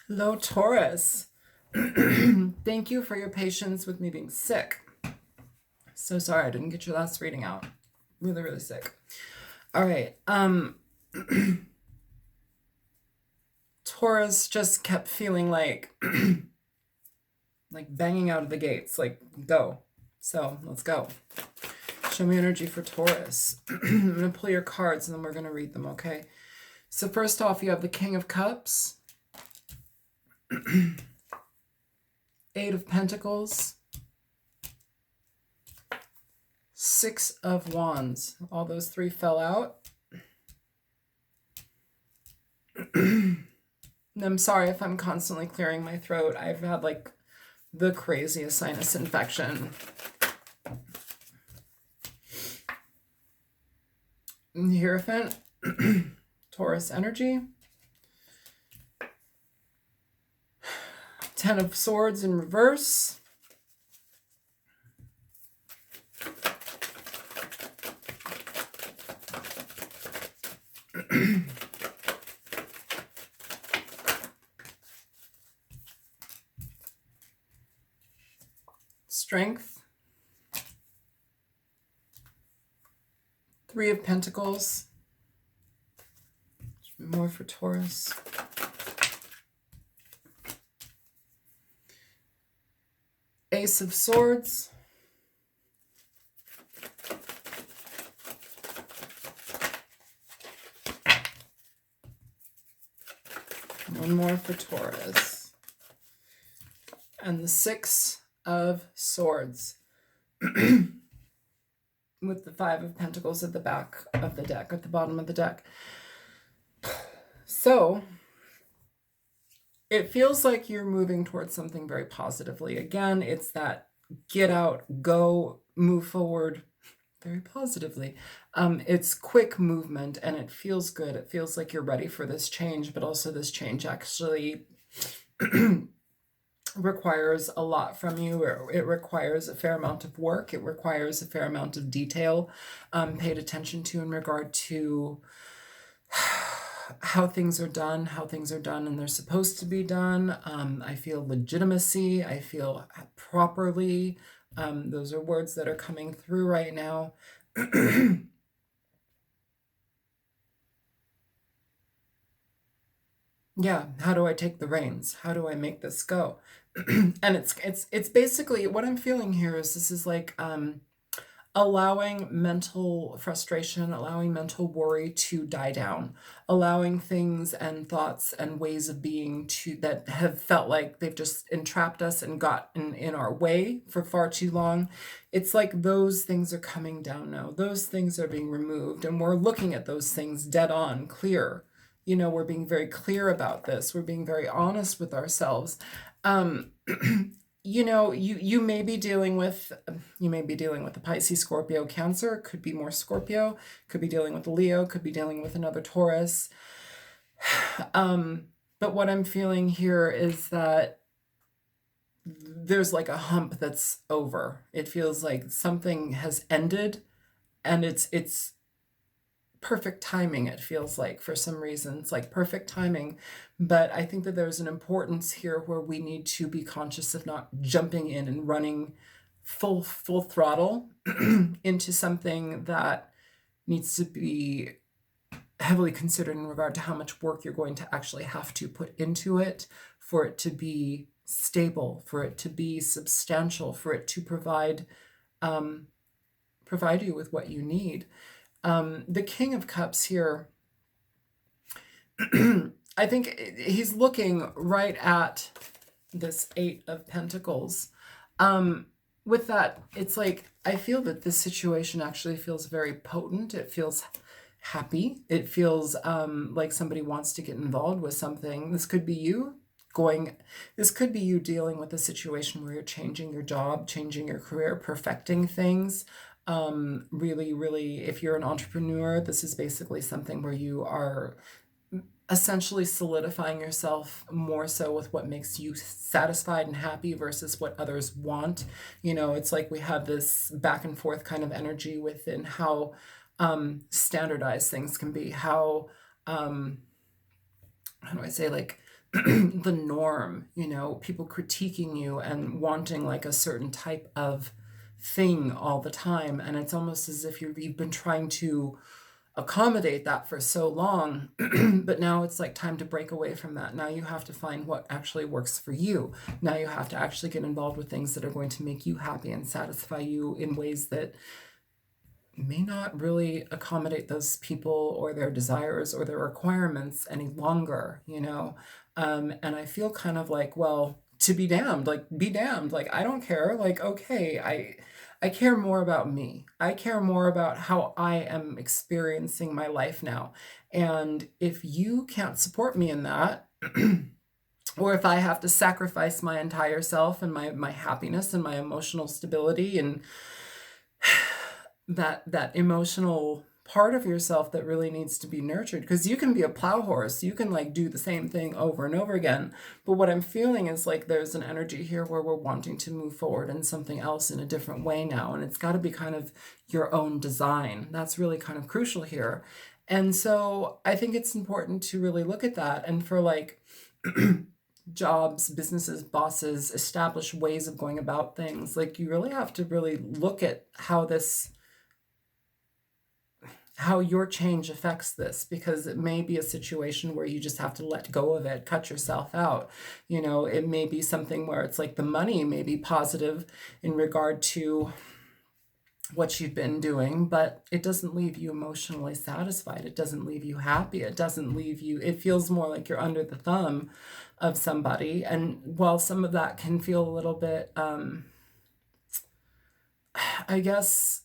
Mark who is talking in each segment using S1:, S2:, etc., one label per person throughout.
S1: Hello, Taurus. Thank you for your patience with me being sick. So sorry I didn't get your last reading out. Really, really sick. All right. Taurus just kept feeling like banging out of the gates, like go. So let's go. Show me energy for Taurus. I'm gonna pull your cards and then we're gonna read them, okay? So first off, you have the King of Cups, Eight of Pentacles, Six of Wands. All those three fell out. I'm sorry if I'm constantly clearing my throat. I've had like the craziest sinus infection. Hierophant, Taurus energy. Ten of Swords in reverse. Strength. Three of Pentacles. More for Taurus. Ace of Swords. One more for Taurus. And the Six of Swords. With the Five of Pentacles at the back of the deck, at the bottom of the deck. So it feels like you're moving towards something very positively. Again, it's that get out, go, move forward very positively. It's quick movement and it feels good. It feels like you're ready for this change, but also this change actually requires a lot from you. It requires a fair amount of work. It requires a fair amount of detail paid attention to in regard to how things are done and they're supposed to be done. I feel legitimacy. I feel properly. Those are words that are coming through right now. Yeah, how do I take the reins? How do I make this go? And it's basically what I'm feeling here is this is like allowing mental frustration, allowing mental worry to die down, allowing things and thoughts and ways of being to that have felt like they've just entrapped us and gotten in our way for far too long. It's like those things are coming down now. Those things are being removed and we're looking at those things dead on, clear. You know, we're being very clear about this. We're being very honest with ourselves. You know, you may be dealing with a Pisces, Scorpio, Cancer. Could be more Scorpio. Could be dealing with a Leo. Could be dealing with another Taurus. But what I'm feeling here is that there's like a hump that's over. It feels like something has ended, and it's perfect timing. It feels like for some reason it's like perfect timing, but I think that there's an importance here where we need to be conscious of not jumping in and running full throttle into something that needs to be heavily considered in regard to how much work you're going to actually have to put into it for it to be stable, for it to be substantial, for it to provide you with what you need. The King of Cups here, I think he's looking right at this Eight of Pentacles. With that, it's like, I feel that this situation actually feels very potent. It feels happy. It feels like somebody wants to get involved with something. This could be you dealing with a situation where you're changing your job, changing your career, perfecting things. Really, if you're an entrepreneur, this is basically something where you are essentially solidifying yourself more so with what makes you satisfied and happy versus what others want. You know, it's like we have this back and forth kind of energy within how standardized things can be, how do I say, like the norm, people critiquing you and wanting like a certain type of thing all the time. And it's almost as if you've been trying to accommodate that for so long, but now it's like time to break away from that. Now you have to find what actually works for you. Now you have to actually get involved with things that are going to make you happy and satisfy you in ways that may not really accommodate those people or their desires or their requirements any longer. And I feel kind of like, well, to be damned, like be damned, like I don't care, like okay, I care more about me. I care more about how I am experiencing my life now. And if you can't support me in that, or if I have to sacrifice my entire self and my happiness and my emotional stability and that emotional part of yourself that really needs to be nurtured, because you can be a plow horse, you can like do the same thing over and over again, but what I'm feeling is like there's an energy here where we're wanting to move forward in something else in a different way now, and it's got to be kind of your own design. That's really kind of crucial here. And so I think it's important to really look at that, and for like jobs, businesses, bosses, established ways of going about things, like you really have to really look at how your change affects this, because it may be a situation where you just have to let go of it, cut yourself out. It may be something where it's like the money may be positive in regard to what you've been doing, but it doesn't leave you emotionally satisfied. It doesn't leave you happy. It feels more like you're under the thumb of somebody. And while some of that can feel a little bit, I guess,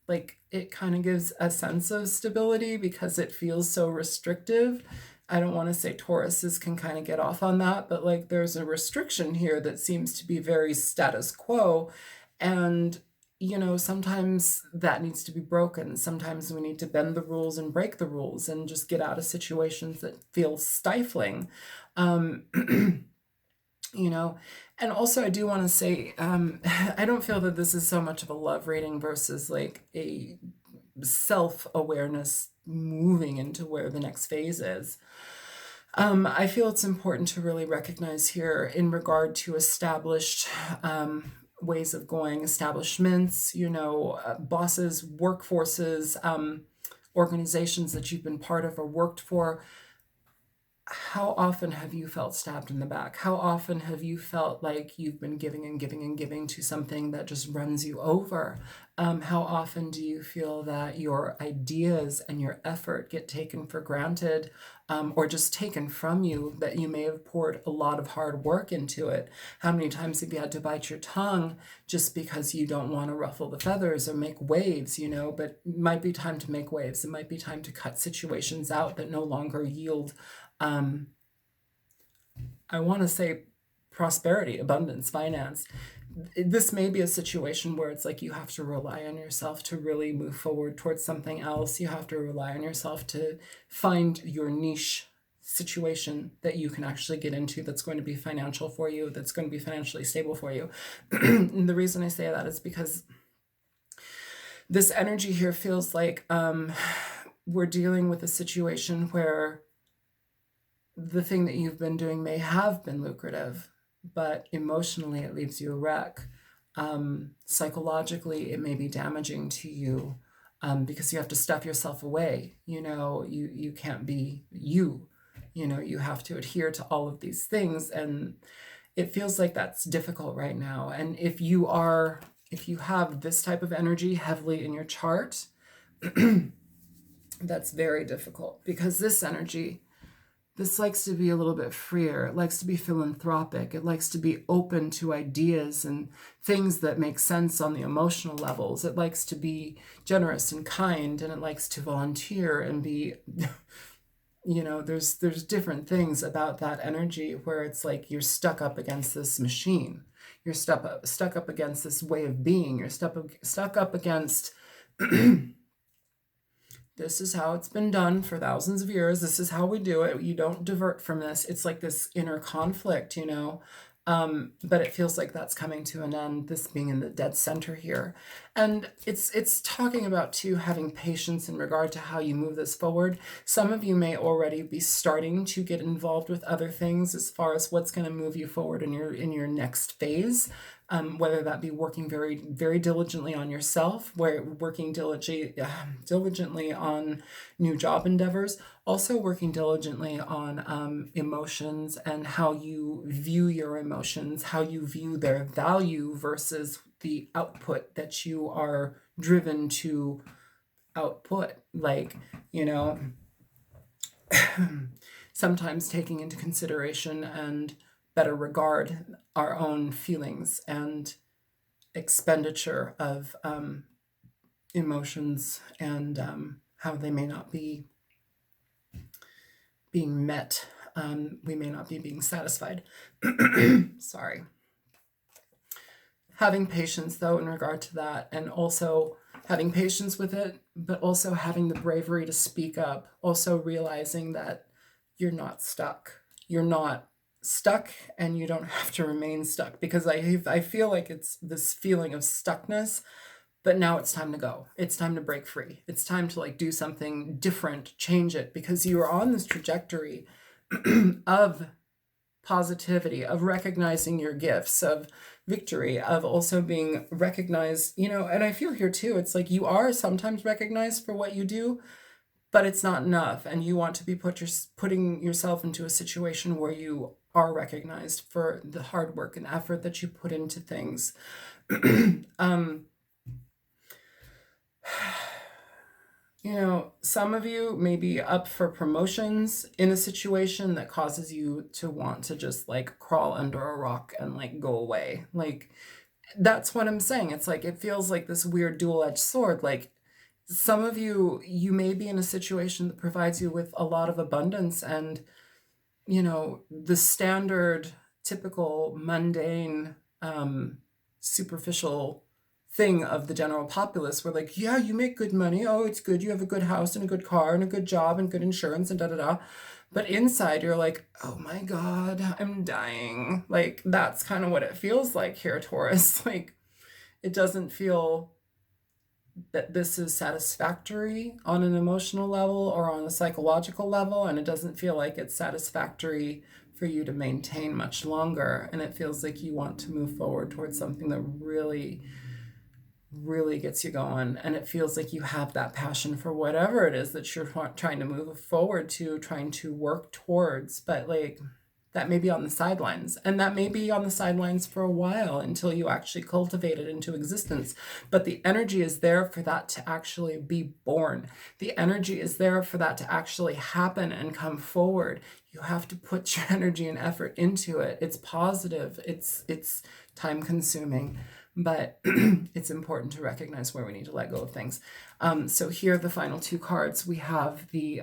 S1: like it kind of gives a sense of stability because it feels so restrictive. I don't want to say Tauruses can kind of get off on that, but like there's a restriction here that seems to be very status quo. And, sometimes that needs to be broken. Sometimes we need to bend the rules and break the rules and just get out of situations that feel stifling. Um, you know and also I do want to say, I don't feel that this is so much of a love reading versus like a self-awareness moving into where the next phase is. I feel it's important to really recognize here in regard to established ways of going, establishments, bosses, workforces, organizations that you've been part of or worked for. How often have you felt stabbed in the back? How often have you felt like you've been giving and giving and giving to something that just runs you over? How often do you feel that your ideas and your effort get taken for granted, or just taken from you, that you may have poured a lot of hard work into it? How many times have you had to bite your tongue just because you don't want to ruffle the feathers or make waves, but it might be time to make waves. It might be time to cut situations out that no longer yield I want to say prosperity, abundance, finance. This may be a situation where it's like you have to rely on yourself to really move forward towards something else. You have to rely on yourself to find your niche situation that you can actually get into that's going to be financial for you, that's going to be financially stable for you. And the reason I say that is because this energy here feels like we're dealing with a situation where the thing that you've been doing may have been lucrative, but emotionally it leaves you a wreck. Psychologically, it may be damaging to you, because you have to stuff yourself away. You can't be you. You have to adhere to all of these things, and it feels like that's difficult right now. And if you have this type of energy heavily in your chart, that's very difficult, because this likes to be a little bit freer. It likes to be philanthropic. It likes to be open to ideas and things that make sense on the emotional levels. It likes to be generous and kind, and it likes to volunteer and be, there's different things about that energy where it's like you're stuck up against this machine. You're stuck up against this way of being. You're stuck up against this is how it's been done for thousands of years. This is how we do it. You don't divert from this. It's like this inner conflict. But it feels like that's coming to an end, this being in the dead center here. And it's talking about too having patience in regard to how you move this forward. Some of you may already be starting to get involved with other things as far as what's going to move you forward in your next phase. Whether that be working very, very diligently on yourself, where working diligently on new job endeavors, also working diligently on emotions and how you view your emotions, how you view their value versus the output that you are driven to output. Like, you know, sometimes taking into consideration and better regard our own feelings and expenditure of emotions and how they may not be being met. We may not be being satisfied. Sorry. Having patience, though, in regard to that, and also having patience with it, but also having the bravery to speak up, also realizing that you're not stuck. You're not stuck and you don't have to remain stuck, because I feel like it's this feeling of stuckness, but now it's time to go. It's time to break free. It's time to like do something different, change it, because you are on this trajectory of positivity, of recognizing your gifts, of victory, of also being recognized, you know. And I feel here too, it's like you are sometimes recognized for what you do, but it's not enough. And you want to be putting yourself into a situation where you are recognized for the hard work and effort that you put into things. You know, some of you may be up for promotions in a situation that causes you to want to just like crawl under a rock and like go away. Like, that's what I'm saying. It's like, it feels like this weird dual-edged sword. Like, some of you, you may be in a situation that provides you with a lot of abundance and, you know, the standard, typical, mundane, superficial thing of the general populace, where like, yeah, you make good money, oh, it's good, you have a good house and a good car and a good job and good insurance and da da da, but inside you're like, oh my god, I'm dying. Like, that's kind of what it feels like here, Taurus. Like, it doesn't feel that this is satisfactory on an emotional level or on a psychological level, and it doesn't feel like it's satisfactory for you to maintain much longer, and it feels like you want to move forward towards something that really gets you going, and it feels like you have that passion for whatever it is that you're trying to move forward to, trying to work towards, but like, that may be on the sidelines, and that may be on the sidelines for a while until you actually cultivate it into existence. But the energy is there for that to actually be born. The energy is there for that to actually happen and come forward. You have to put your energy and effort into it. It's positive. It's time consuming, but it's important to recognize where we need to let go of things. So here are the final two cards. We have the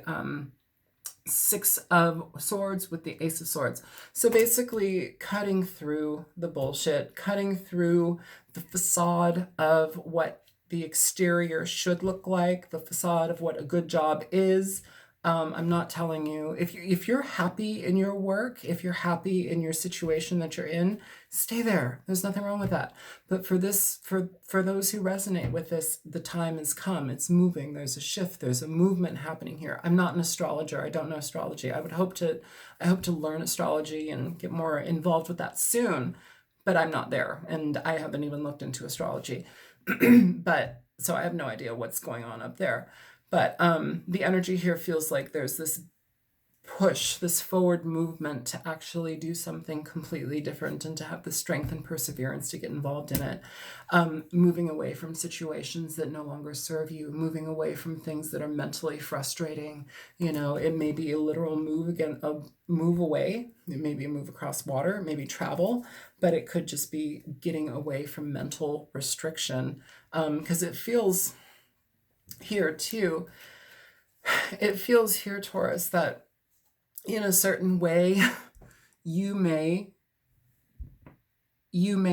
S1: Six of Swords with the Ace of Swords. So basically cutting through the bullshit, cutting through the facade of what the exterior should look like, the facade of what a good job is. I'm not telling you, if you're happy in your work, if you're happy in your situation that you're in, stay there. There's nothing wrong with that. But for those who resonate with this, the time has come. It's moving. There's a shift. There's a movement happening here. I'm not an astrologer. I don't know astrology. I hope to learn astrology and get more involved with that soon, but I'm not there, and I haven't even looked into astrology. But so I have no idea what's going on up there. But the energy here feels like there's this push, this forward movement to actually do something completely different and to have the strength and perseverance to get involved in it. Moving away from situations that no longer serve you, moving away from things that are mentally frustrating. You know, it may be a literal move away. It may be a move across water, it may be travel, but it could just be getting away from mental restriction. Because it feels here too, it feels here, Taurus, that in a certain way you may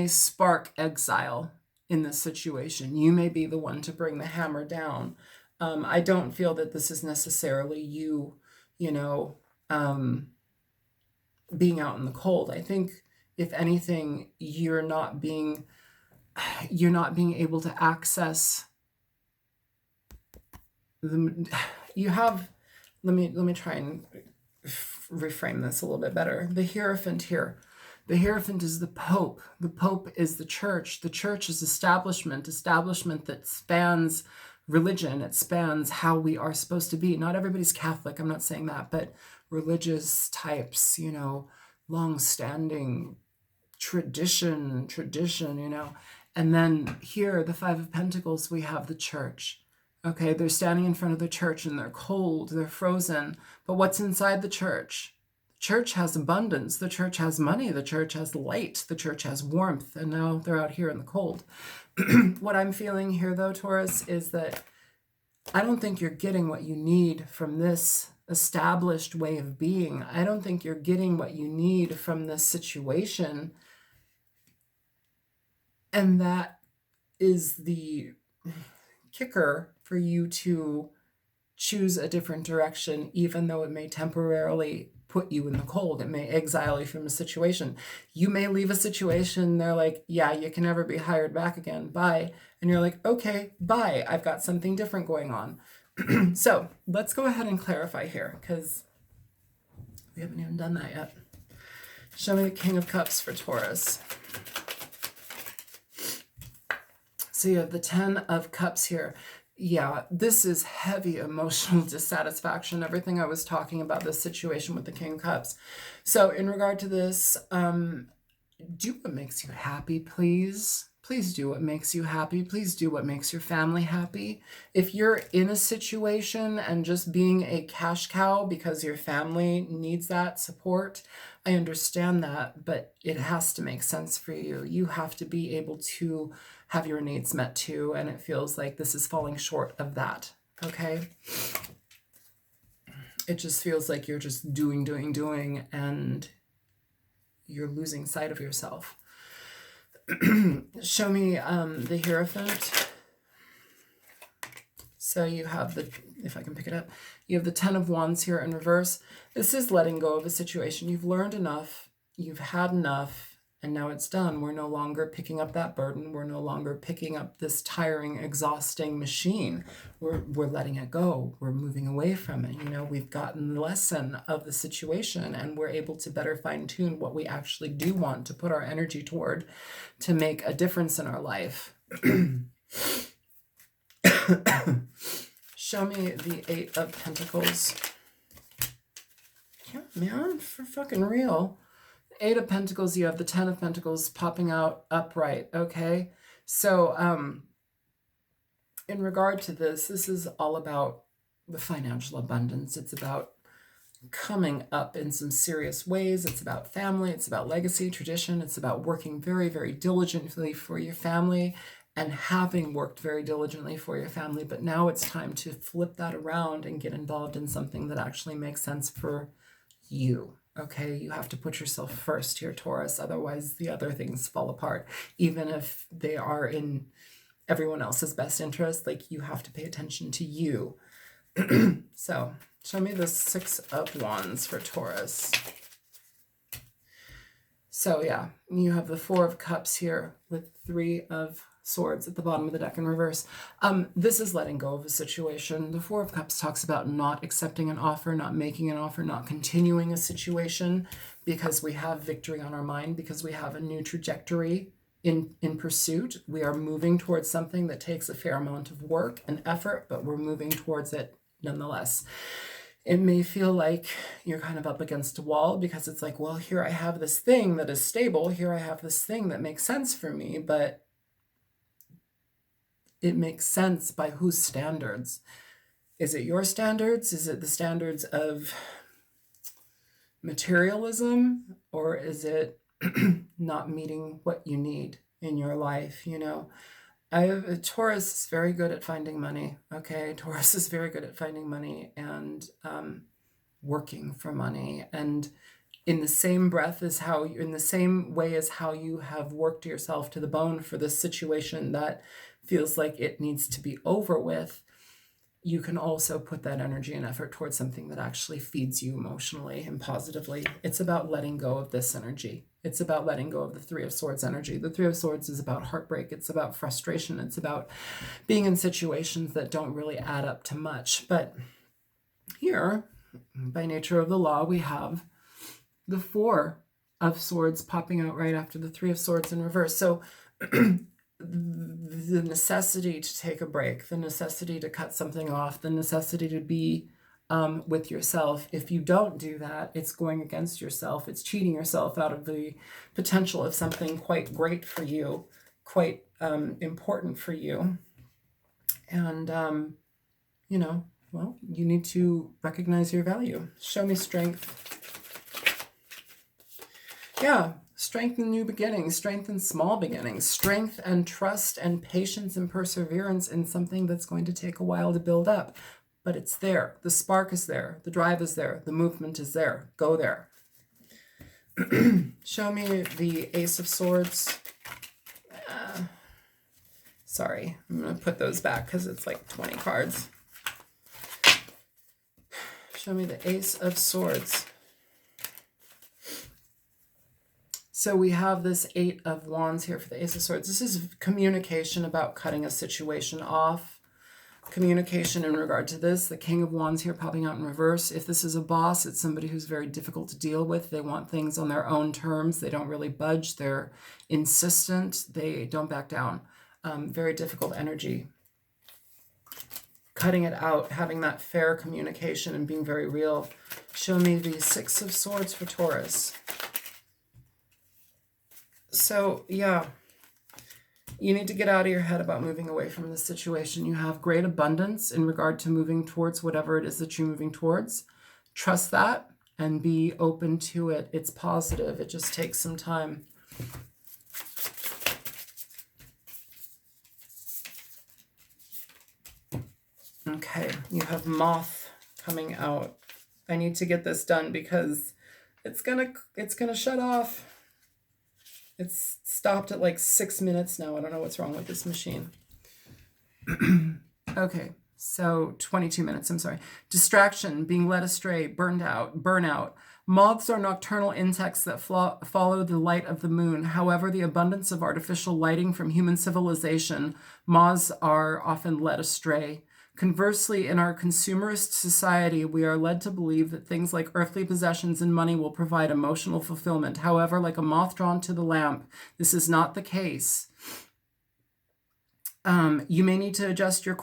S1: spark exile in this situation. You may be the one to bring the hammer down. I don't feel that this is necessarily you know, being out in the cold. I think if anything, you're not being able to access the, you have, let me try and reframe this a little bit better. The Hierophant here. The Hierophant is the Pope. The Pope is the church. The church is establishment that spans religion. It spans how we are supposed to be. Not everybody's Catholic, I'm not saying that, but religious types, long-standing tradition, And then here, the Five of Pentacles, we have the church. Okay, they're standing in front of the church and they're cold, they're frozen. But what's inside the church? The church has abundance, the church has money, the church has light, the church has warmth, and now they're out here in the cold. What I'm feeling here, though, Taurus, is that I don't think you're getting what you need from this established way of being. I don't think you're getting what you need from this situation. And that is the kicker for you to choose a different direction, even though it may temporarily put you in the cold. It may exile you from a situation. You may leave a situation, they're like, yeah, you can never be hired back again. Bye. And you're like, okay, bye. I've got something different going on. So let's go ahead and clarify here, because we haven't even done that yet. Show me the King of Cups for Taurus. So you have the Ten of Cups here. Yeah, this is heavy emotional dissatisfaction, everything I was talking about, this situation with the King of Cups. So in regard to this, do what makes you happy, please. Please do what makes you happy. Please do what makes your family happy. If you're in a situation and just being a cash cow because your family needs that support, I understand that, but it has to make sense for you. You have to be able to have your needs met too, and it feels like this is falling short of that, okay? It just feels like you're just doing, and you're losing sight of yourself. Show me the Hierophant. So you have the, if I can pick it up, you have the Ten of Wands here in reverse. This is letting go of a situation. You've learned enough, you've had enough, and now it's done. We're no longer picking up that burden. We're no longer picking up this tiring, exhausting machine. We're letting it go. We're moving away from it. We've gotten the lesson of the situation, and we're able to better fine-tune what we actually do want to put our energy toward to make a difference in our life. Show me the Eight of Pentacles. Yeah, man, for fucking real. Eight of Pentacles, you have the Ten of Pentacles popping out upright, okay? So in regard to this is all about the financial abundance. It's about coming up in some serious ways. It's about family. It's about legacy, tradition. It's about working very, very diligently for your family and having worked very diligently for your family. But now it's time to flip that around and get involved in something that actually makes sense for you. Okay, you have to put yourself first here, Taurus. Otherwise, the other things fall apart. Even if they are in everyone else's best interest, like, you have to pay attention to you. So, show me the Six of Wands for Taurus. So, yeah, you have the Four of Cups here with Three of Swords at the bottom of the deck in reverse. This is letting go of a situation. The Four of Cups talks about not accepting an offer, not making an offer, not continuing a situation because we have victory on our mind, because we have a new trajectory in pursuit. We are moving towards something that takes a fair amount of work and effort, but we're moving towards it nonetheless. It may feel like you're kind of up against a wall because it's like, well, here I have this thing that is stable. Here I have this thing that makes sense for me, but it makes sense by whose standards? Is it your standards? Is it the standards of materialism? Or is it not meeting what you need in your life? Taurus is very good at finding money. Okay, Taurus is very good at finding money and working for money. And in the same breath as how, in the same way as how you have worked yourself to the bone for this situation that feels like it needs to be over with, you can also put that energy and effort towards something that actually feeds you emotionally and positively. It's about letting go of this energy. It's about letting go of the Three of Swords energy. The Three of Swords is about heartbreak. It's about frustration. It's about being in situations that don't really add up to much. But here, by nature of the law, we have the Four of Swords popping out right after the Three of Swords in reverse. So the necessity to take a break, the necessity to cut something off, the necessity to be with yourself. If you don't do that, it's going against yourself. It's cheating yourself out of the potential of something quite great for you, quite important for you. And, well, you need to recognize your value. Show me strength. Yeah, strength in new beginnings, strength in small beginnings, strength and trust and patience and perseverance in something that's going to take a while to build up. But it's there. The spark is there. The drive is there. The movement is there. Go there. Show me the Ace of Swords. Sorry, I'm going to put those back because it's like 20 cards. Show me the Ace of Swords. So we have this Eight of Wands here for the Ace of Swords. This is communication about cutting a situation off. Communication in regard to this. The King of Wands here popping out in reverse. If this is a boss, it's somebody who's very difficult to deal with. They want things on their own terms. They don't really budge. They're insistent. They don't back down. Very difficult energy. Cutting it out, having that fair communication and being very real. Show me the Six of Swords for Taurus. So, yeah, you need to get out of your head about moving away from this situation. You have great abundance in regard to moving towards whatever it is that you're moving towards. Trust that and be open to it. It's positive. It just takes some time. Okay, you have Moth coming out. I need to get this done because it's gonna shut off. It's stopped at like 6 minutes now. I don't know what's wrong with this machine. Okay, so 22 minutes, I'm sorry. Distraction, being led astray, burnout. Moths are nocturnal insects that follow the light of the moon. However, the abundance of artificial lighting from human civilization, moths are often led astray. Conversely, in our consumerist society, we are led to believe that things like earthly possessions and money will provide emotional fulfillment. However, like a moth drawn to the lamp, this is not the case. You may need to adjust your